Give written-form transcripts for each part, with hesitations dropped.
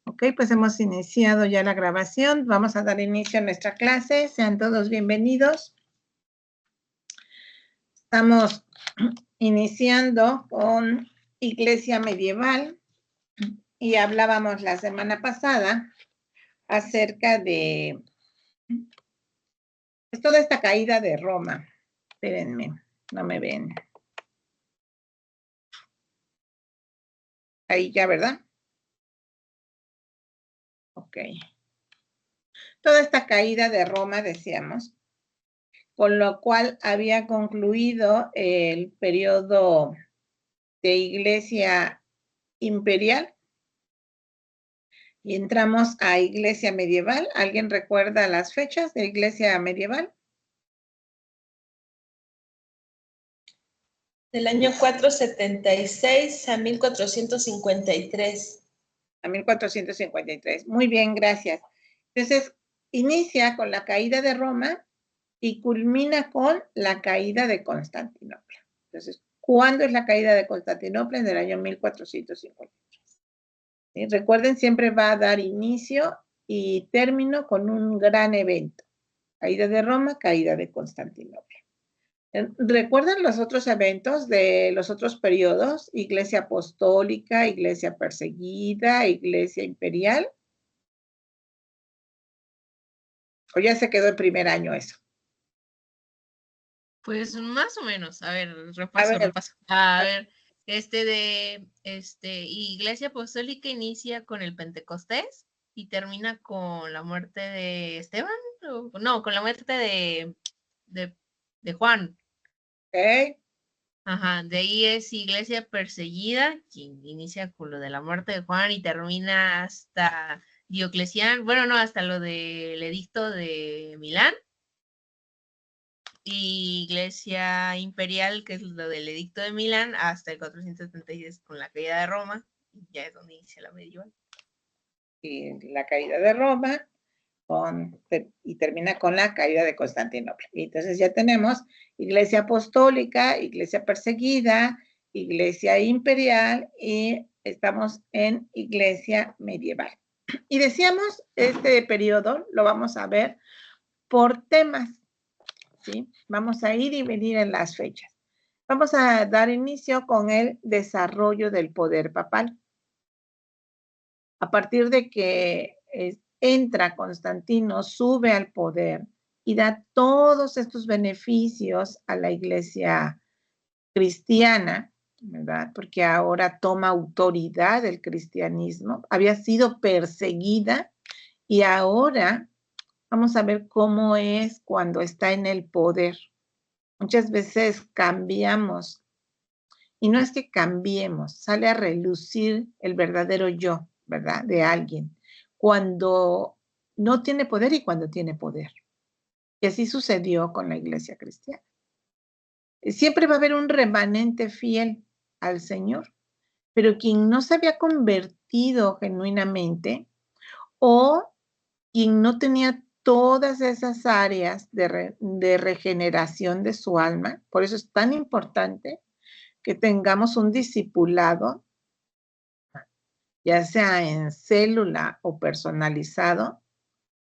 Ok, pues hemos iniciado ya la grabación. Vamos a dar inicio a nuestra clase. Sean todos bienvenidos. Estamos iniciando con Iglesia Medieval y hablábamos la semana pasada acerca de toda esta caída de Roma. Espérenme, no me ven. Ahí ya, ¿verdad? Ok. Toda esta caída de Roma, decíamos, con lo cual había concluido el periodo de Iglesia imperial y entramos a Iglesia medieval. ¿Alguien recuerda las fechas de Iglesia medieval? Del año 476 a 1453. A 1453. Muy bien, gracias. Entonces, inicia con la caída de Roma y culmina con la caída de Constantinopla. Entonces, ¿cuándo es la caída de Constantinopla? En el año 1453. ¿Sí? Recuerden, siempre va a dar inicio y término con un gran evento. Caída de Roma, caída de Constantinopla. ¿Recuerdan los otros eventos de los otros periodos? Iglesia apostólica, iglesia perseguida, iglesia imperial. ¿O ya se quedó el primer año eso? Pues más o menos. A ver, repaso. A ver, Iglesia Apostólica inicia con el Pentecostés y termina con la muerte de Esteban. No, con la muerte de Juan. Ok. Ajá, de ahí es Iglesia Perseguida, quien inicia con lo de la muerte de Juan y termina hasta Diocleciano, bueno, no, hasta lo del edicto de Milán. Y Iglesia Imperial, que es lo del edicto de Milán, hasta el 476 con la caída de Roma, y ya es donde inicia la medieval. Y la caída de Roma y termina con la caída de Constantinopla. Y entonces ya tenemos iglesia apostólica, iglesia perseguida, iglesia imperial y estamos en iglesia medieval. Y decíamos, este periodo lo vamos a ver por temas, ¿sí? Vamos a ir y venir en las fechas. Vamos a dar inicio con el desarrollo del poder papal. A partir de que entra Constantino, sube al poder y da todos estos beneficios a la iglesia cristiana, ¿verdad? Porque ahora toma autoridad el cristianismo. Había sido perseguida y ahora vamos a ver cómo es cuando está en el poder. Muchas veces cambiamos, y no es que cambiemos, sale a relucir el verdadero yo, ¿verdad? De alguien, cuando no tiene poder y cuando tiene poder. Y así sucedió con la iglesia cristiana. Siempre va a haber un remanente fiel al Señor, pero quien no se había convertido genuinamente o quien no tenía todas esas áreas de regeneración de su alma, por eso es tan importante que tengamos un discipulado, ya sea en célula o personalizado,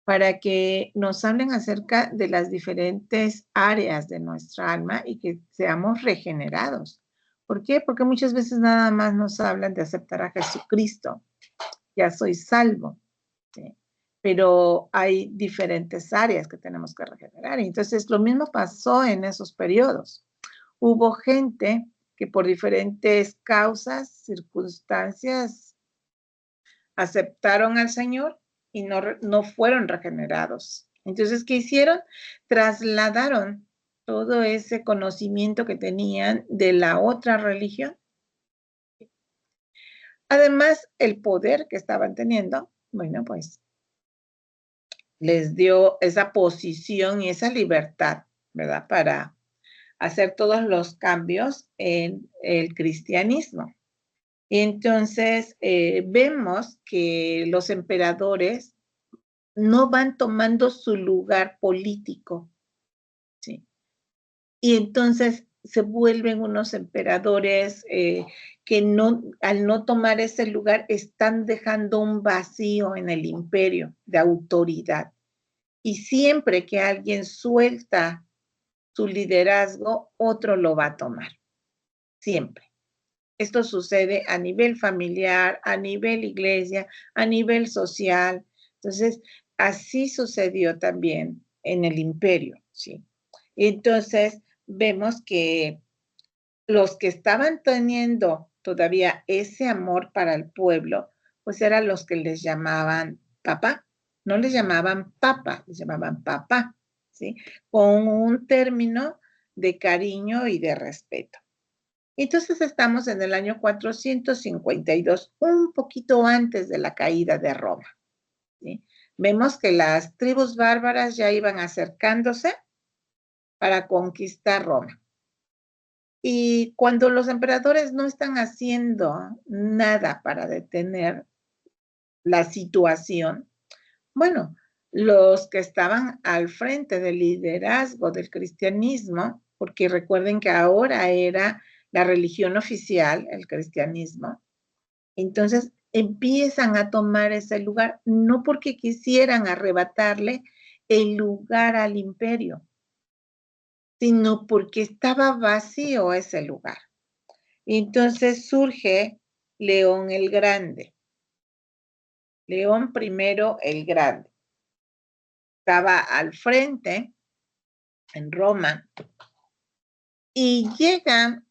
para que nos hablen acerca de las diferentes áreas de nuestra alma y que seamos regenerados. ¿Por qué? Porque muchas veces nada más nos hablan de aceptar a Jesucristo. Ya soy salvo. ¿Sí? Pero hay diferentes áreas que tenemos que regenerar. Y entonces lo mismo pasó en esos periodos. Hubo gente que por diferentes causas, circunstancias, aceptaron al Señor y no fueron regenerados. Entonces, ¿qué hicieron? Trasladaron todo ese conocimiento que tenían de la otra religión. Además, el poder que estaban teniendo, bueno, pues les dio esa posición y esa libertad, ¿verdad? Para hacer todos los cambios en el cristianismo. Y entonces vemos que los emperadores no van tomando su lugar político, ¿sí? Y entonces se vuelven unos emperadores que no, al no tomar ese lugar están dejando un vacío en el imperio de autoridad. Y siempre que alguien suelta su liderazgo, otro lo va a tomar. Siempre. Esto sucede a nivel familiar, a nivel iglesia, a nivel social. Entonces, así sucedió también en el imperio, ¿sí? Entonces, vemos que los que estaban teniendo todavía ese amor para el pueblo, pues eran los que les llamaban papá. No les llamaban papa, les llamaban papá, ¿sí? Con un término de cariño y de respeto. Entonces estamos en el año 452, un poquito antes de la caída de Roma, ¿sí? Vemos que las tribus bárbaras ya iban acercándose para conquistar Roma. Y cuando los emperadores no están haciendo nada para detener la situación, bueno, los que estaban al frente del liderazgo del cristianismo, porque recuerden que ahora era la religión oficial, el cristianismo, entonces empiezan a tomar ese lugar, no porque quisieran arrebatarle el lugar al imperio, sino porque estaba vacío ese lugar. Entonces surge León el Grande. León I el Grande. Estaba al frente en Roma y llegan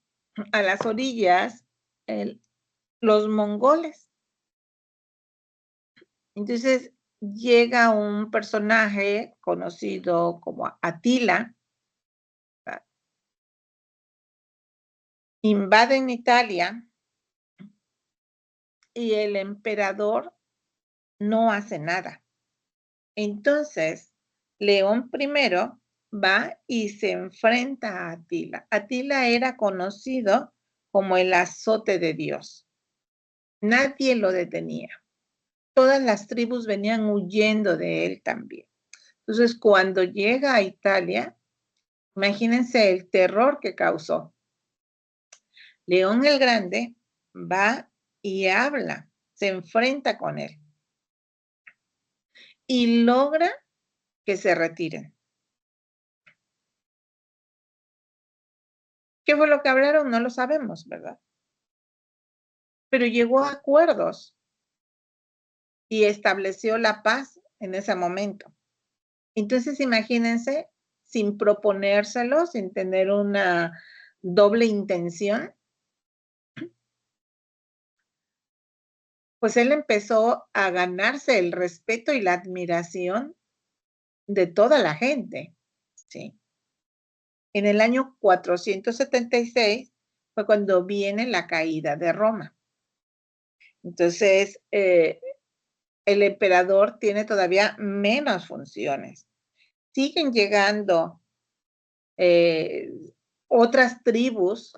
a las orillas los mongoles. Entonces llega un personaje conocido como Atila, invaden Italia y el emperador no hace nada. Entonces, León I va y se enfrenta a Atila. Atila era conocido como el azote de Dios. Nadie lo detenía. Todas las tribus venían huyendo de él también. Entonces, cuando llega a Italia, imagínense el terror que causó. León el Grande va y habla, se enfrenta con él y logra que se retiren. ¿Qué fue lo que hablaron? No lo sabemos, ¿verdad? Pero llegó a acuerdos y estableció la paz en ese momento. Entonces, imagínense, sin proponérselo, sin tener una doble intención, pues él empezó a ganarse el respeto y la admiración de toda la gente, ¿sí? En el año 476 fue cuando viene la caída de Roma. Entonces, el emperador tiene todavía menos funciones. Siguen llegando otras tribus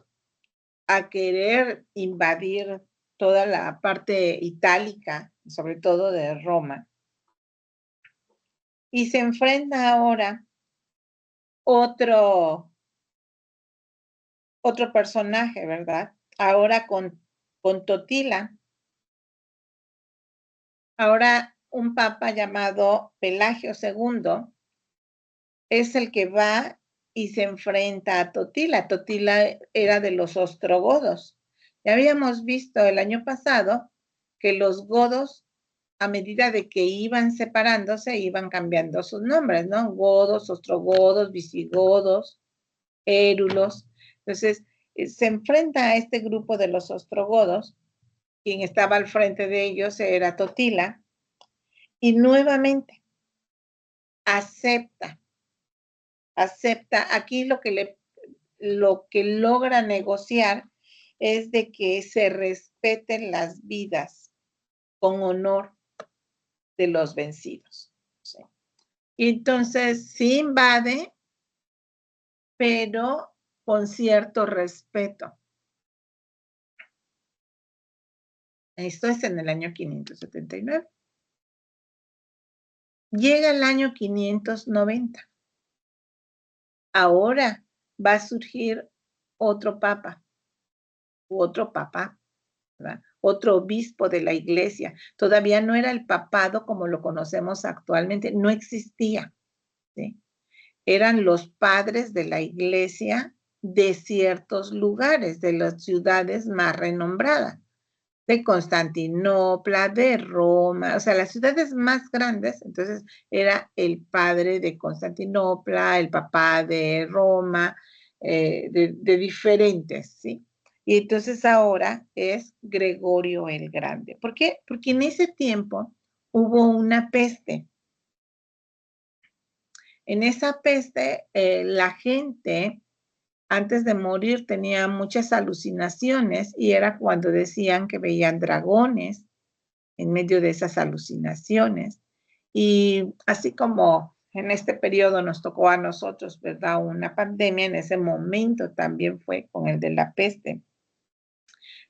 a querer invadir toda la parte itálica, sobre todo de Roma. Y se enfrenta ahora otro personaje, ¿verdad? Ahora con Totila. Ahora un papa llamado Pelagio II es el que va y se enfrenta a Totila. Totila era de los ostrogodos. Ya habíamos visto el año pasado que los godos, a medida de que iban separándose, iban cambiando sus nombres, ¿no? Godos, ostrogodos, visigodos, érulos. Entonces, se enfrenta a este grupo de los ostrogodos. Quien estaba al frente de ellos era Totila. Y nuevamente acepta. Aquí lo que logra negociar es de que se respeten las vidas con honor de los vencidos. ¿Sí? Y entonces sí invade, pero con cierto respeto. Esto es en el año 579. Llega el año 590. Ahora va a surgir otro papa u otro papá, ¿verdad? Otro obispo de la iglesia. Todavía no era el papado como lo conocemos actualmente, no existía, ¿sí? Eran los padres de la iglesia de ciertos lugares, de las ciudades más renombradas, de Constantinopla, de Roma, o sea, las ciudades más grandes. Entonces era el padre de Constantinopla, el papá de Roma, de diferentes, ¿sí? Y entonces ahora es Gregorio el Grande. ¿Por qué? Porque en ese tiempo hubo una peste. En esa peste, la gente antes de morir tenía muchas alucinaciones y era cuando decían que veían dragones en medio de esas alucinaciones. Y así como en este periodo nos tocó a nosotros, ¿verdad? Una pandemia, en ese momento también fue con el de la peste.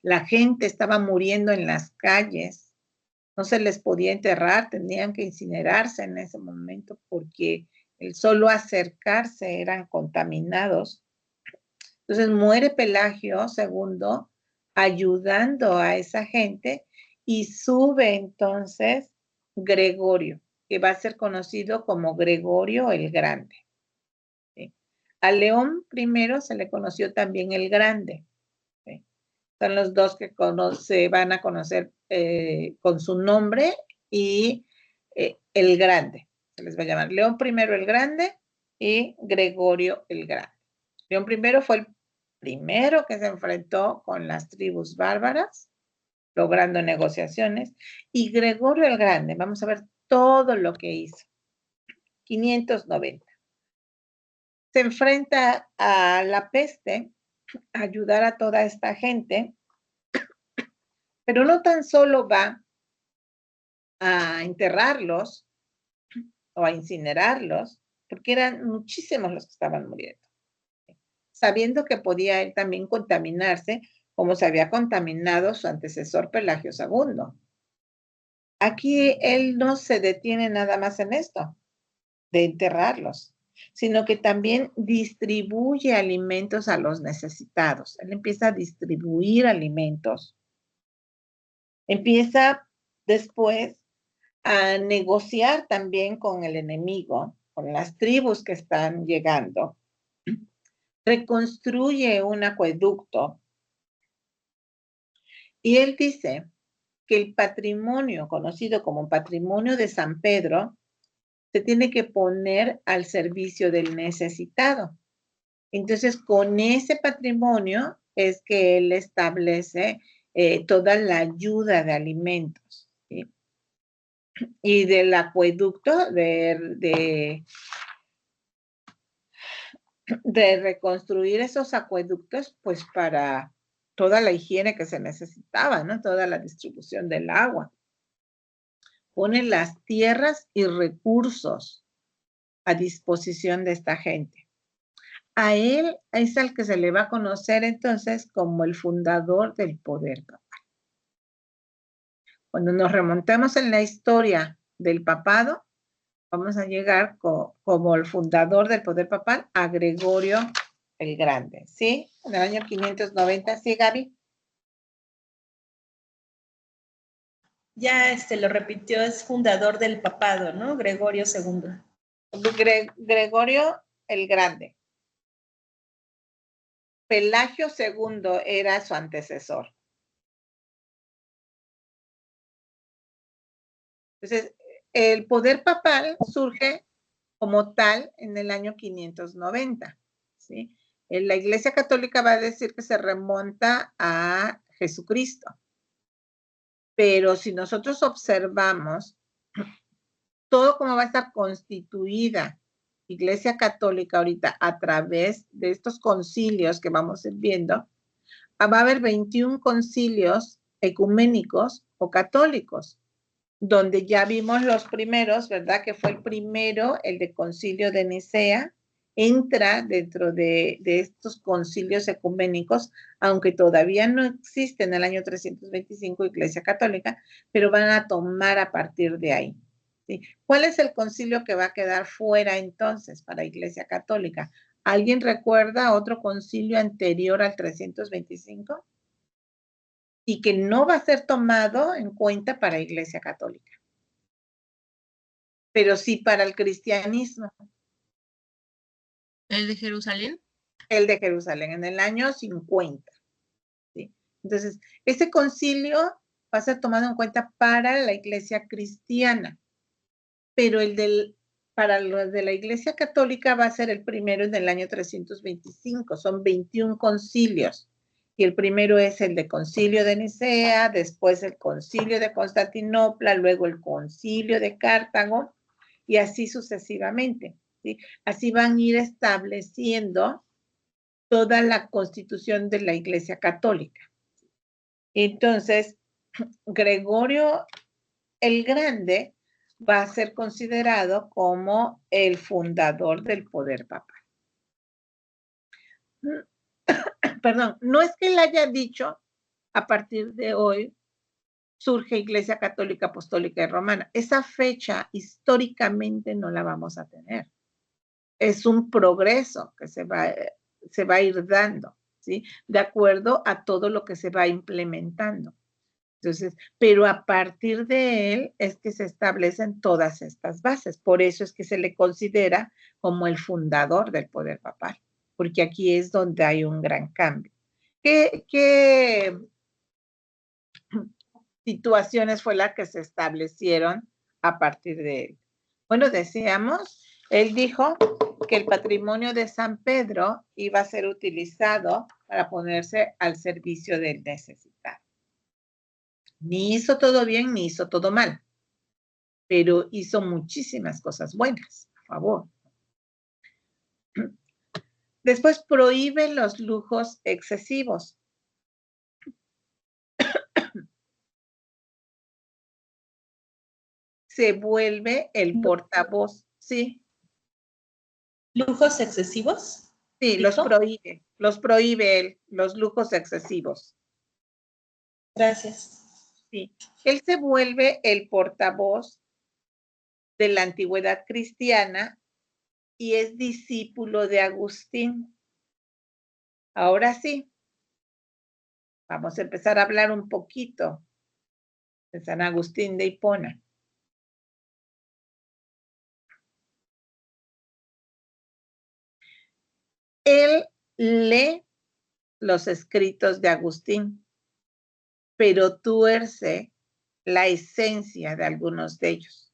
La gente estaba muriendo en las calles, no se les podía enterrar, tenían que incinerarse en ese momento porque el solo acercarse eran contaminados. Entonces muere Pelagio II ayudando a esa gente y sube entonces Gregorio, que va a ser conocido como Gregorio el Grande, ¿sí? A León I se le conoció también el Grande, ¿sí? Son los dos que se van a conocer con su nombre y el Grande. Se les va a llamar León I el Grande y Gregorio el Grande. León I fue el primero que se enfrentó con las tribus bárbaras, logrando negociaciones, y Gregorio el Grande, vamos a ver todo lo que hizo. 590. Se enfrenta a la peste, a ayudar a toda esta gente, pero no tan solo va a enterrarlos o a incinerarlos, porque eran muchísimos los que estaban muriendo, sabiendo que podía él también contaminarse como se había contaminado su antecesor Pelagio II. Aquí él no se detiene nada más en esto, de enterrarlos, sino que también distribuye alimentos a los necesitados. Él empieza a distribuir alimentos. Empieza después a negociar también con el enemigo, con las tribus que están llegando. Reconstruye un acueducto. Y él dice que el patrimonio, conocido como patrimonio de San Pedro, se tiene que poner al servicio del necesitado. Entonces, con ese patrimonio es que él establece toda la ayuda de alimentos, ¿sí? Y del acueducto, de reconstruir esos acueductos, pues para toda la higiene que se necesitaba, ¿no? Toda la distribución del agua. Pone las tierras y recursos a disposición de esta gente. A él es al que se le va a conocer entonces como el fundador del poder papal. Cuando nos remontemos en la historia del papado, vamos a llegar como el fundador del poder papal a Gregorio el Grande, ¿sí? En el año 590, ¿sí, Gaby? Ya lo repitió, es fundador del papado, ¿no? Gregorio II. Gregorio el Grande. Pelagio II era su antecesor. Entonces, el poder papal surge como tal en el año 590, ¿sí? La Iglesia Católica va a decir que se remonta a Jesucristo. Pero si nosotros observamos todo cómo va a estar constituida Iglesia Católica ahorita a través de estos concilios que vamos a ir viendo, va a haber 21 concilios ecuménicos o católicos, donde ya vimos los primeros, ¿verdad? Que fue el primero, el de Concilio de Nicea, entra dentro de estos concilios ecuménicos, aunque todavía no existe en el año 325 Iglesia Católica, pero van a tomar a partir de ahí, ¿sí? ¿Cuál es el concilio que va a quedar fuera entonces para Iglesia Católica? ¿Alguien recuerda otro concilio anterior al 325? Y que no va a ser tomado en cuenta para la Iglesia Católica, pero sí para el cristianismo. ¿El de Jerusalén? El de Jerusalén, en el año 50. ¿Sí? Entonces, ese concilio va a ser tomado en cuenta para la Iglesia cristiana, pero para los de la Iglesia Católica va a ser el primero en el año 325. Son 21 concilios. Y el primero es el de Concilio de Nicea, después el Concilio de Constantinopla, luego el Concilio de Cartago, y así sucesivamente. ¿Sí? Así van a ir estableciendo toda la constitución de la Iglesia Católica. Entonces, Gregorio el Grande va a ser considerado como el fundador del poder papal. Perdón, no es que él haya dicho, a partir de hoy surge Iglesia Católica Apostólica y Romana. Esa fecha históricamente no la vamos a tener. Es un progreso que se va a ir dando, ¿sí? De acuerdo a todo lo que se va implementando. Entonces, pero a partir de él es que se establecen todas estas bases. Por eso es que se le considera como el fundador del poder papal, porque aquí es donde hay un gran cambio. ¿Qué situaciones fue la que se establecieron a partir de él? Bueno, decíamos, él dijo que el patrimonio de San Pedro iba a ser utilizado para ponerse al servicio del necesitado. Ni hizo todo bien, ni hizo todo mal, pero hizo muchísimas cosas buenas, por favor. Después prohíbe los lujos excesivos. Se vuelve el portavoz, sí. ¿Lujos excesivos? Sí, los prohíbe él, los lujos excesivos. Gracias. Sí, él se vuelve el portavoz de la antigüedad cristiana y es discípulo de Agustín. Ahora sí, vamos a empezar a hablar un poquito de San Agustín de Hipona. Él lee los escritos de Agustín, pero tuerce la esencia de algunos de ellos.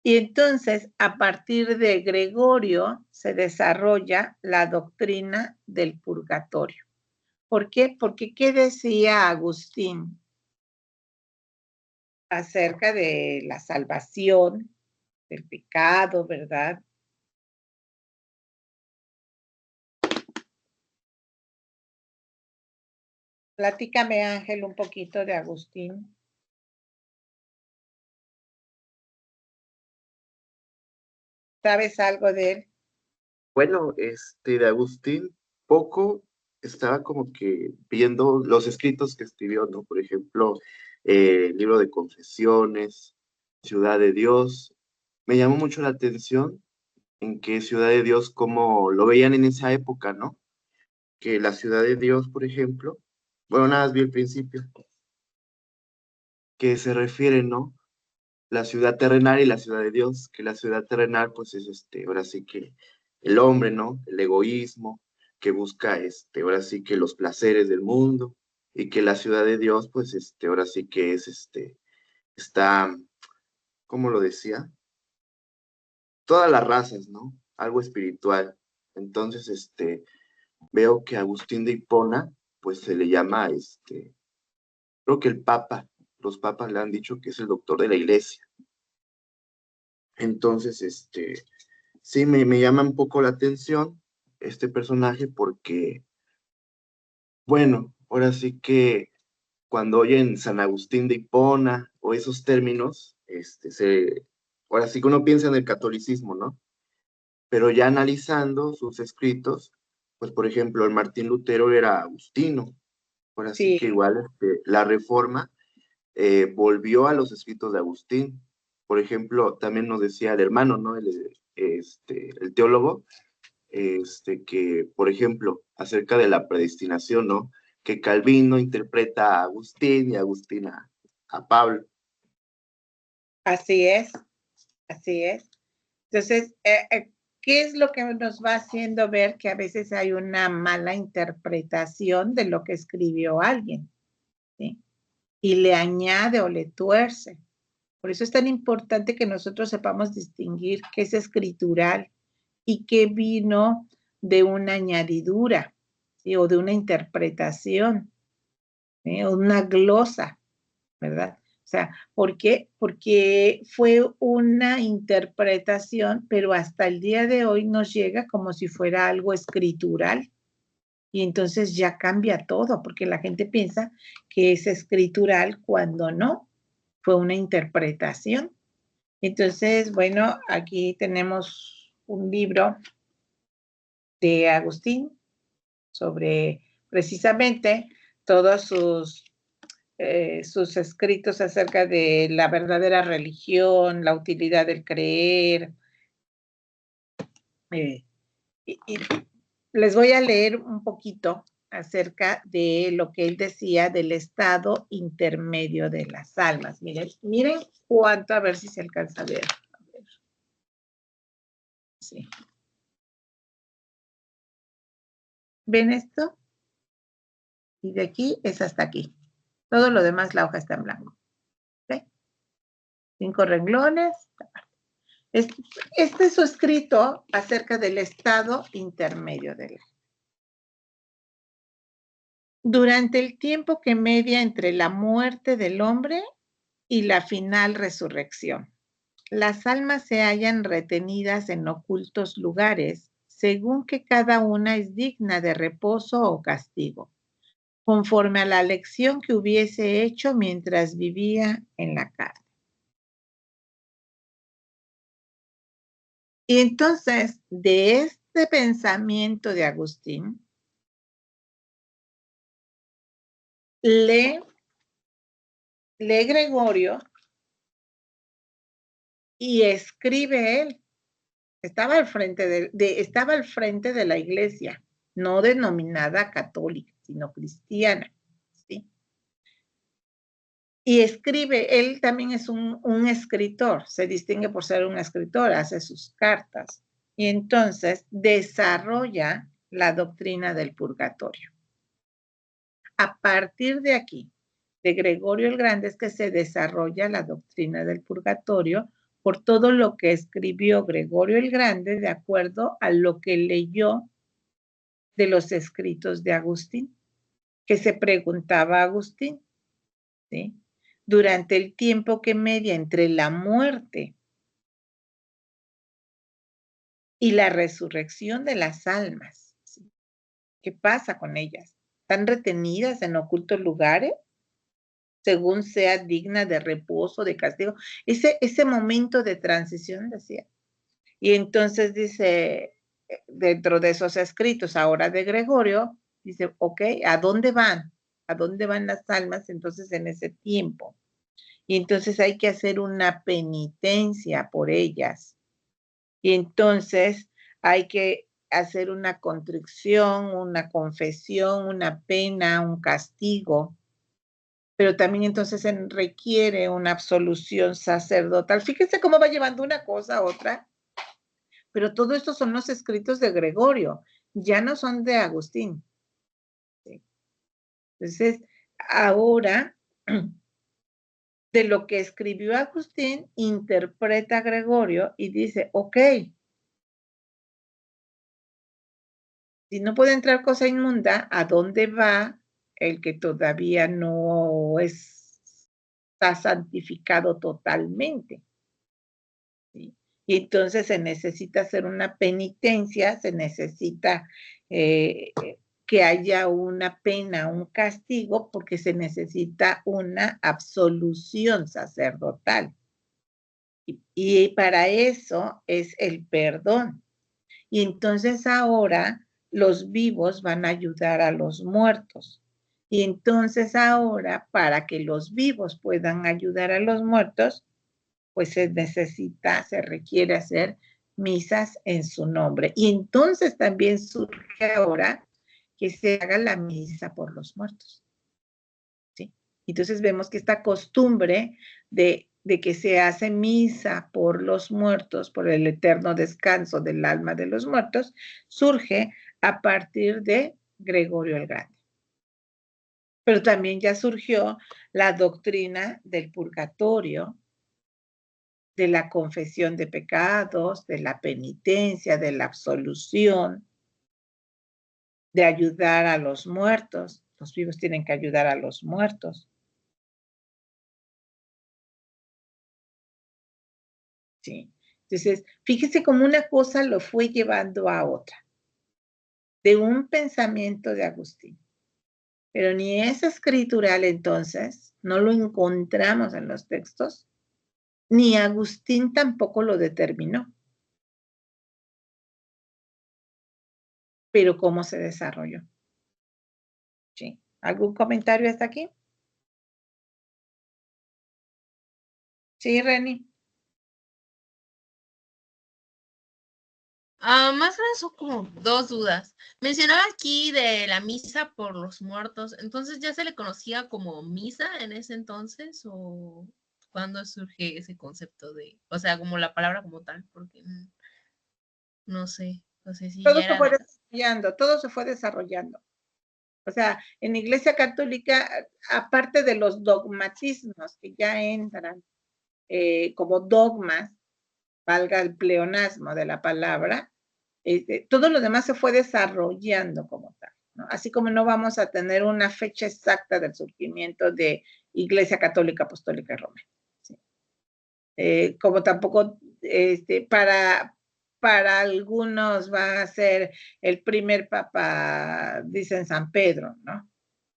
Y entonces, a partir de Gregorio, se desarrolla la doctrina del purgatorio. ¿Por qué? Porque ¿qué decía Agustín acerca de la salvación, del pecado, verdad? Platícame, Ángel, un poquito de Agustín. ¿Sabes algo de él? Bueno, de Agustín, poco estaba como que viendo los escritos que escribió, ¿no? Por ejemplo, el libro de Confesiones, Ciudad de Dios. Me llamó mucho la atención en que Ciudad de Dios, como lo veían en esa época, ¿no? Que la Ciudad de Dios, por ejemplo, bueno, nada más vi el principio, que se refiere, ¿no? La ciudad terrenal y la ciudad de Dios, que la ciudad terrenal, pues es ahora sí que el hombre, ¿no? El egoísmo, que busca, ahora sí que los placeres del mundo, y que la ciudad de Dios, pues ahora sí que es, está, ¿cómo lo decía? Todas las razas, ¿no? Algo espiritual. Entonces, veo que Agustín de Hipona, pues se le llama, creo que el Papa, los papas le han dicho que es el doctor de la iglesia. Entonces, sí me llama un poco la atención este personaje porque, bueno, ahora sí que cuando oyen San Agustín de Hipona o esos términos, ahora sí que uno piensa en el catolicismo, ¿no? Pero ya analizando sus escritos, pues por ejemplo, el Martín Lutero era agustino, ahora sí que igual la Reforma volvió a los escritos de Agustín. Por ejemplo, también nos decía el hermano, ¿no? el teólogo, que, por ejemplo, acerca de la predestinación, ¿no? Que Calvino interpreta a Agustín y Agustín a Pablo. Así es, así es. Entonces, ¿qué es lo que nos va haciendo ver que a veces hay una mala interpretación de lo que escribió alguien? ¿Sí? Y le añade o le tuerce. Por eso es tan importante que nosotros sepamos distinguir qué es escritural y qué vino de una añadidura, ¿sí? O de una interpretación, ¿sí? O una glosa, ¿verdad? O sea, ¿por qué? Porque fue una interpretación, pero hasta el día de hoy nos llega como si fuera algo escritural. Y entonces ya cambia todo, porque la gente piensa que es escritural cuando no, fue una interpretación. Entonces, bueno, aquí tenemos un libro de Agustín sobre precisamente todos sus escritos acerca de la verdadera religión, la utilidad del creer. Y les voy a leer un poquito acerca de lo que él decía del estado intermedio de las almas. Miren cuánto, a ver si se alcanza a ver. Sí. ¿Ven esto? Y de aquí es hasta aquí. Todo lo demás, la hoja está en blanco. ¿Ve? 5 renglones. Este es su escrito acerca del estado intermedio del alma. Durante el tiempo que media entre la muerte del hombre y la final resurrección, las almas se hallan retenidas en ocultos lugares, según que cada una es digna de reposo o castigo, conforme a la lección que hubiese hecho mientras vivía en la carne. Y entonces, de este pensamiento de Agustín, lee Gregorio y escribe él. Estaba al frente estaba al frente de la iglesia, no denominada católica, sino cristiana, ¿sí? Y escribe, él también es un escritor, se distingue por ser un escritor, hace sus cartas, y entonces desarrolla la doctrina del purgatorio. A partir de aquí, de Gregorio el Grande, es que se desarrolla la doctrina del purgatorio por todo lo que escribió Gregorio el Grande de acuerdo a lo que leyó de los escritos de Agustín, que se preguntaba Agustín, ¿sí? Durante el tiempo que media entre la muerte y la resurrección de las almas, ¿sí? ¿Qué pasa con ellas? ¿Están retenidas en ocultos lugares? Según sea digna de reposo, de castigo. Ese momento de transición, decía. Y entonces dice, dentro de esos escritos ahora de Gregorio, dice, ok, ¿a dónde van? ¿A dónde van las almas entonces en ese tiempo? Y entonces hay que hacer una penitencia por ellas. Y entonces hay que hacer una contrición, una confesión, una pena, un castigo. Pero también entonces se requiere una absolución sacerdotal. Fíjense cómo va llevando una cosa a otra. Pero todo esto son los escritos de Gregorio, ya no son de Agustín. ¿Sí? Entonces, ahora, de lo que escribió Agustín, interpreta Gregorio y dice, ok, si no puede entrar cosa inmunda, ¿a dónde va el que todavía no está santificado totalmente? ¿Sí? Y entonces se necesita hacer una penitencia, se necesita que haya una pena, un castigo, porque se necesita una absolución sacerdotal. Y para eso es el perdón. Y entonces ahora los vivos van a ayudar a los muertos. Y entonces ahora, para que los vivos puedan ayudar a los muertos, pues se requiere hacer misas en su nombre. Y entonces también surge ahora que se haga la misa por los muertos. ¿Sí? Entonces vemos que esta costumbre de que se hace misa por los muertos, por el eterno descanso del alma de los muertos, surge a partir de Gregorio el Grande. Pero también ya surgió la doctrina del purgatorio, de la confesión de pecados, de la penitencia, de la absolución, de ayudar a los muertos. Los vivos tienen que ayudar a los muertos. Sí. Entonces, fíjese cómo una cosa lo fue llevando a otra, de un pensamiento de Agustín. Pero ni es escritural entonces, no lo encontramos en los textos, ni Agustín tampoco lo determinó. Pero ¿cómo se desarrolló? ¿Sí? ¿Algún comentario hasta aquí? Sí, Reni. Más o menos son como dos dudas. Mencionaba aquí de la misa por los muertos, entonces ya se le conocía como misa en ese entonces, o cuándo surge ese concepto de, o sea, como la palabra como tal, porque no sé si Todo ya se era fue de... desarrollando, todo se fue desarrollando. O sea, en la Iglesia Católica, aparte de los dogmatismos que ya entran como dogmas, valga el pleonasmo de la palabra, todo lo demás se fue desarrollando como tal, ¿no? Así como no vamos a tener una fecha exacta del surgimiento de Iglesia Católica Apostólica Romana. ¿Sí? Como tampoco para algunos va a ser el primer papa, dicen San Pedro, ¿no?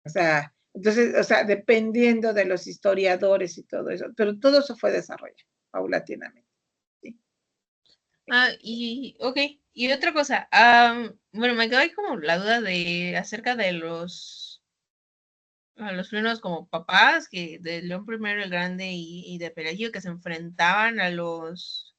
O sea, entonces, o sea, dependiendo de los historiadores y todo eso, pero todo eso fue desarrollado paulatinamente. ¿Sí? Ok, y otra cosa, bueno, me quedó ahí como la duda de acerca de los primeros como papás, que de León I el Grande y de Pelagio, que se enfrentaban a los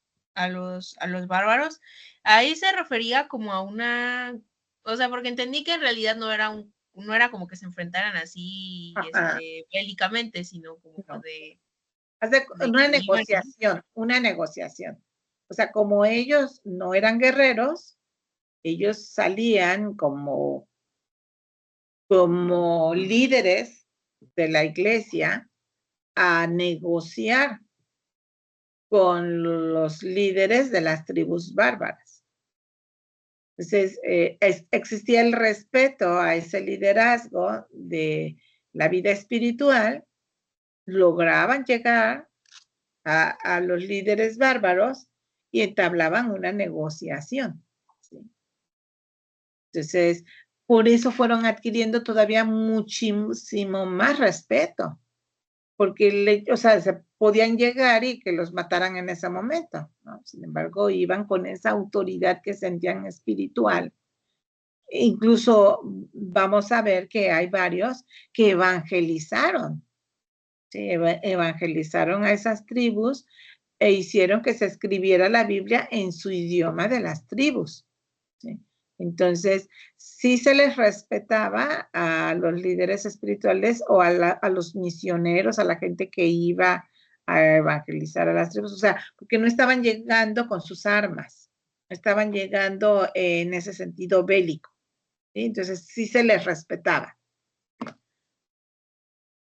bárbaros. Ahí se refería como a una, o sea, porque entendí que en realidad no era como que se enfrentaran así, bélicamente, sino como No. de Una que iban. negociación. O sea, como ellos no eran guerreros, ellos salían como líderes de la iglesia a negociar con los líderes de las tribus bárbaras. Entonces, existía el respeto a ese liderazgo de la vida espiritual, lograban llegar a los líderes bárbaros y entablaban una negociación. ¿Sí? Entonces, por eso fueron adquiriendo todavía muchísimo más respeto, porque o sea, se podían llegar y que los mataran en ese momento, ¿no? Sin embargo, iban con esa autoridad que sentían espiritual. Incluso vamos a ver que hay varios que evangelizaron, ¿sí? Evangelizaron a esas tribus e hicieron que se escribiera la Biblia en su idioma de las tribus. ¿Sí? Entonces, sí se les respetaba a los líderes espirituales o a los misioneros, a la gente que iba a evangelizar a las tribus, o sea, porque no estaban llegando con sus armas, estaban llegando en ese sentido bélico. ¿Sí? Entonces, sí se les respetaba.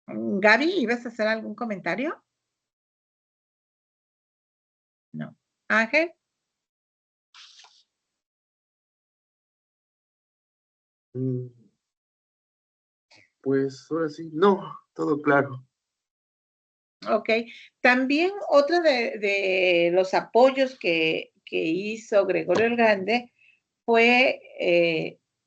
Gaby, ¿ibas a hacer algún comentario? No. Ángel. Pues ahora sí, no, todo claro. Ok. También otro de los apoyos que hizo Gregorio el Grande fue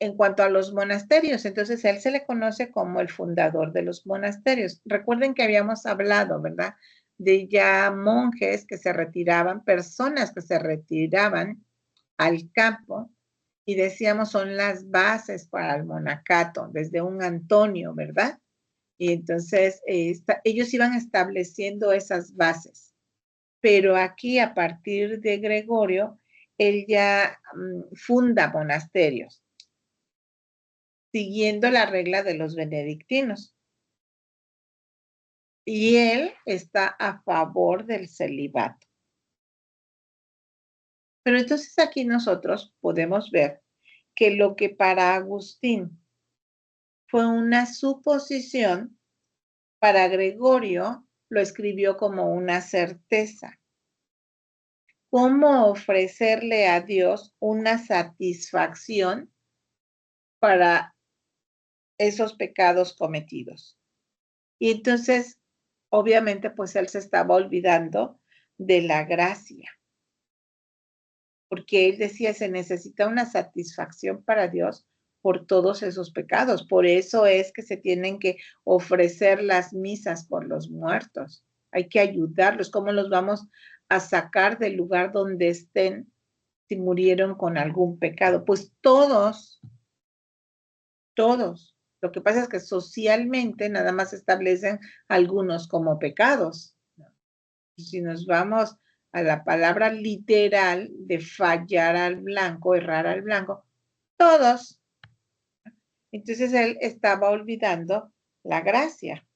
en cuanto a los monasterios. Entonces, a él se le conoce como el fundador de los monasterios. Recuerden que habíamos hablado, ¿verdad? De ya monjes que se retiraban, personas que se retiraban al campo y decíamos son las bases para el monacato, desde un Antonio, ¿verdad? Y entonces ellos iban estableciendo esas bases. Pero aquí, a partir de Gregorio, él ya funda monasterios, siguiendo la regla de los benedictinos. Y él está a favor del celibato. Pero entonces aquí nosotros podemos ver que lo que para Agustín fue una suposición, para Gregorio lo escribió como una certeza. ¿Cómo ofrecerle a Dios una satisfacción para esos pecados cometidos? Y entonces, obviamente, pues él se estaba olvidando de la gracia, porque él decía, se necesita una satisfacción para Dios por todos esos pecados. Por eso es que se tienen que ofrecer las misas por los muertos. Hay que ayudarlos. ¿Cómo los vamos a sacar del lugar donde estén si murieron con algún pecado? Pues todos. Lo que pasa es que socialmente nada más establecen algunos como pecados. Si nos vamos a la palabra literal de fallar al blanco, errar al blanco, todos. Entonces él estaba olvidando la gracia.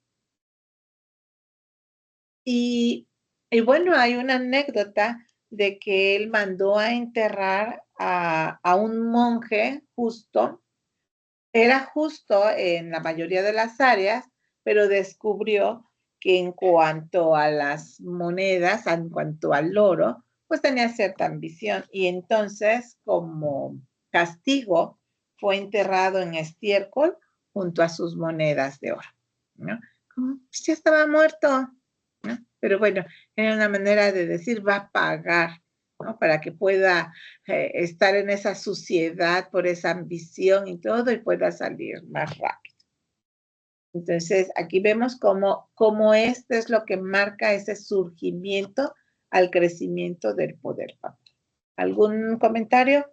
Y bueno, hay una anécdota de que él mandó a enterrar a un monje justo. Era justo en la mayoría de las áreas, pero descubrió que en cuanto a las monedas, en cuanto al oro, pues tenía cierta ambición. Y entonces, como castigo, fue enterrado en estiércol junto a sus monedas de oro, ¿no? Como, pues ya estaba muerto, ¿no? Pero bueno, era una manera de decir, va a pagar, ¿no? Para que pueda estar en esa suciedad por esa ambición y todo y pueda salir más rápido. Entonces, aquí vemos cómo este es lo que marca ese surgimiento al crecimiento del poder papal. ¿Algún comentario?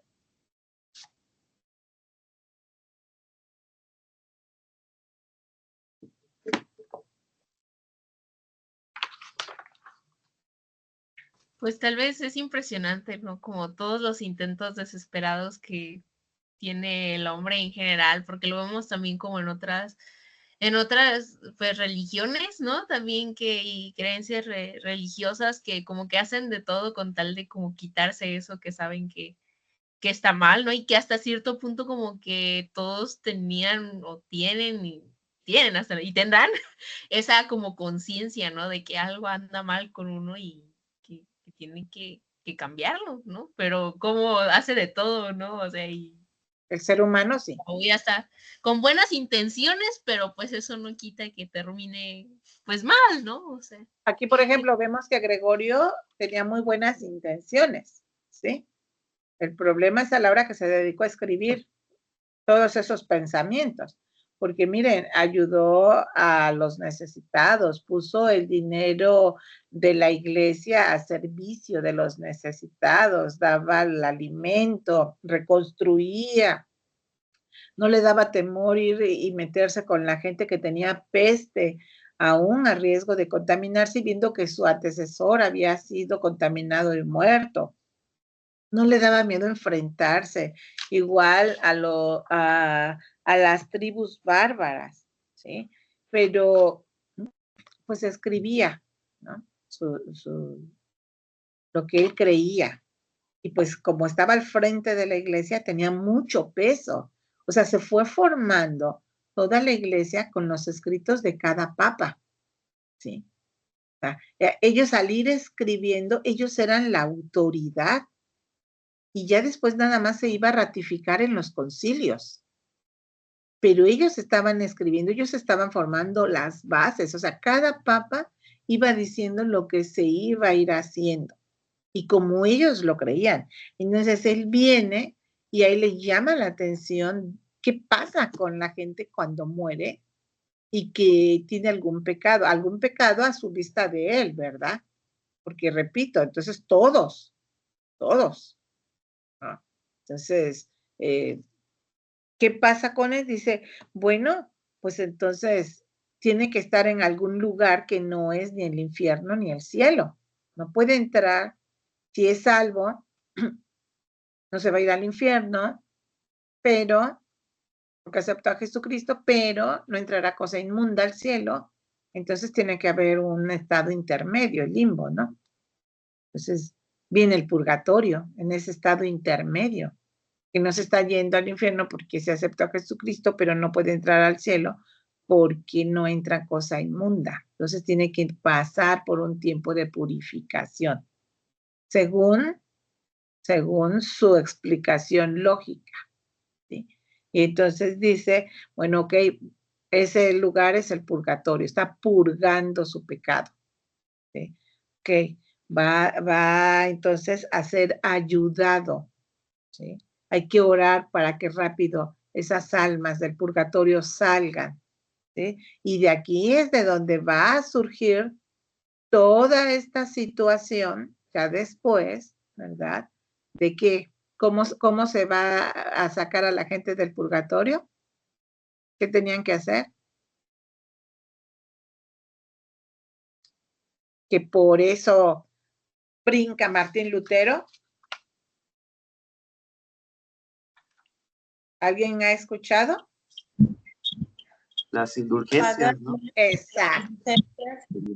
Pues tal vez es impresionante, ¿no? Como todos los intentos desesperados que tiene el hombre en general, porque lo vemos también como en otras pues religiones, ¿no? También que y creencias religiosas que como que hacen de todo con tal de como quitarse eso que saben que está mal, ¿no? Y que hasta cierto punto como que todos tenían o tienen hasta y tendrán esa como conciencia, ¿no? De que algo anda mal con uno y que tienen que cambiarlo, ¿no? Pero como hace de todo, ¿no? O sea, y El ser humano sí. voy a estar con buenas intenciones, pero pues eso no quita que termine pues mal, ¿no? O sea. Aquí, por ejemplo, vemos que Gregorio tenía muy buenas intenciones, ¿sí? El problema es a la hora que se dedicó a escribir todos esos pensamientos, porque miren, ayudó a los necesitados, puso el dinero de la iglesia a servicio de los necesitados, daba el alimento, reconstruía, no le daba temor ir y meterse con la gente que tenía peste, aún a riesgo de contaminarse, viendo que su antecesor había sido contaminado y muerto. No le daba miedo enfrentarse, igual a las tribus bárbaras, ¿sí? Pero, pues escribía, ¿no? Lo que él creía. Y pues como estaba al frente de la iglesia, tenía mucho peso. O sea, se fue formando toda la iglesia con los escritos de cada papa, ¿sí? O sea, ellos al ir escribiendo, ellos eran la autoridad y ya después nada más se iba a ratificar en los concilios. Pero ellos estaban escribiendo, ellos estaban formando las bases, o sea, cada papa iba diciendo lo que se iba a ir haciendo y como ellos lo creían. Entonces él viene y ahí le llama la atención qué pasa con la gente cuando muere y que tiene algún pecado a su vista de él, ¿verdad? Porque repito, entonces todos, ¿no? Entonces, ¿qué pasa con él? Dice, bueno, pues entonces tiene que estar en algún lugar que no es ni el infierno ni el cielo. No puede entrar, si es salvo, no se va a ir al infierno, pero, porque aceptó a Jesucristo, pero no entrará cosa inmunda al cielo. Entonces tiene que haber un estado intermedio, el limbo, ¿no? Entonces viene el purgatorio, en ese estado intermedio, que no se está yendo al infierno porque se aceptó a Jesucristo, pero no puede entrar al cielo porque no entra cosa inmunda. Entonces tiene que pasar por un tiempo de purificación, según su explicación lógica, ¿sí? Y entonces dice, bueno, ok, ese lugar es el purgatorio, está purgando su pecado, ¿sí? Ok, va entonces a ser ayudado, ¿sí? Hay que orar para que rápido esas almas del purgatorio salgan, ¿sí? Y de aquí es de donde va a surgir toda esta situación, ya después, ¿verdad? De que, ¿cómo se va a sacar a la gente del purgatorio? ¿Qué tenían que hacer? Que por eso brinca Martín Lutero. ¿Alguien ha escuchado? Las indulgencias, ¿no? Exacto,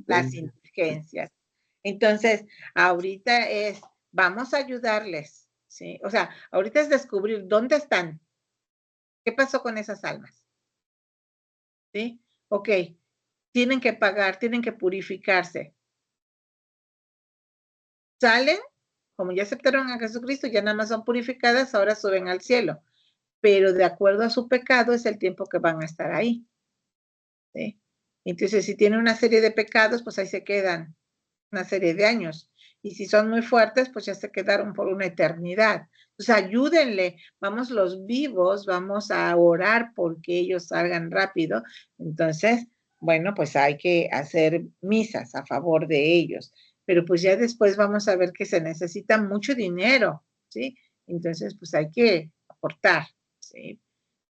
las indulgencias. Entonces, ahorita vamos a ayudarles, ¿sí? O sea, ahorita es descubrir dónde están, qué pasó con esas almas, ¿sí? Ok, tienen que pagar, tienen que purificarse. Salen, como ya aceptaron a Jesucristo, ya nada más son purificadas, ahora suben al cielo. Pero de acuerdo a su pecado es el tiempo que van a estar ahí, ¿sí? Entonces, si tienen una serie de pecados, pues ahí se quedan una serie de años. Y si son muy fuertes, pues ya se quedaron por una eternidad. Entonces, ayúdenle, vamos los vivos, vamos a orar porque ellos salgan rápido. Entonces, bueno, pues hay que hacer misas a favor de ellos. Pero pues ya después vamos a ver que se necesita mucho dinero, ¿sí? Entonces, pues hay que aportar, ¿sí?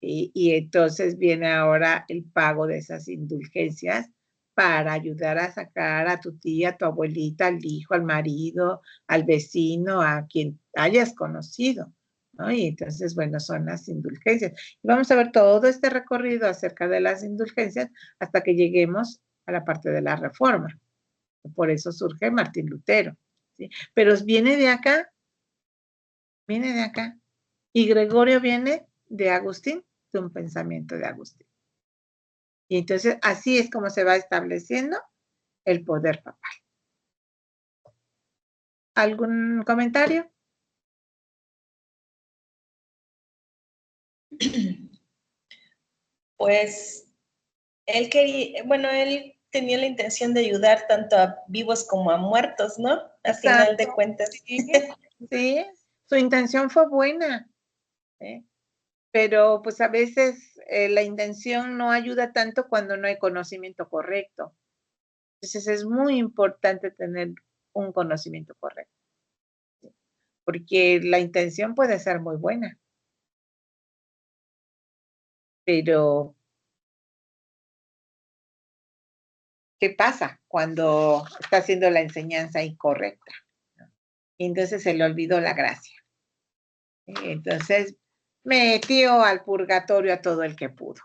Y entonces viene ahora el pago de esas indulgencias para ayudar a sacar a tu tía, a tu abuelita, al hijo, al marido, al vecino, a quien hayas conocido, ¿no? Y entonces, bueno, son las indulgencias. Y vamos a ver todo este recorrido acerca de las indulgencias hasta que lleguemos a la parte de la reforma. Por eso surge Martín Lutero, ¿sí? Pero viene de acá, viene de acá. Y Gregorio viene de Agustín, de un pensamiento de Agustín. Y entonces así es como se va estableciendo el poder papal. ¿Algún comentario? Pues él quería, bueno, él tenía la intención de ayudar tanto a vivos como a muertos, ¿no? A final de cuentas. Sí, sí, su intención fue buena, ¿eh? Pero pues a veces la intención no ayuda tanto cuando no hay conocimiento correcto. Entonces es muy importante tener un conocimiento correcto, ¿sí? Porque la intención puede ser muy buena, pero ¿qué pasa cuando está haciendo la enseñanza incorrecta? Y entonces se le olvidó la gracia. Entonces metió al purgatorio a todo el que pudo.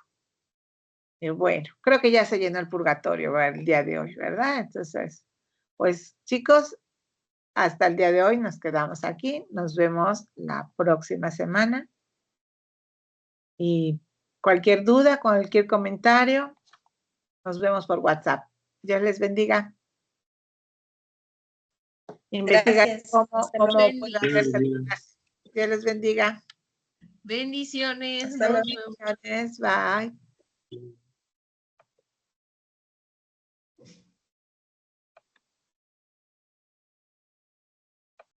Y bueno, creo que ya se llenó el purgatorio el día de hoy, ¿verdad? Entonces, pues chicos, hasta el día de hoy nos quedamos aquí. Nos vemos la próxima semana. Y cualquier duda, cualquier comentario, nos vemos por WhatsApp. Dios les bendiga. Investiga cómo pueden hacerse. Dios les bendiga. Bendiciones. Bendiciones. Bye.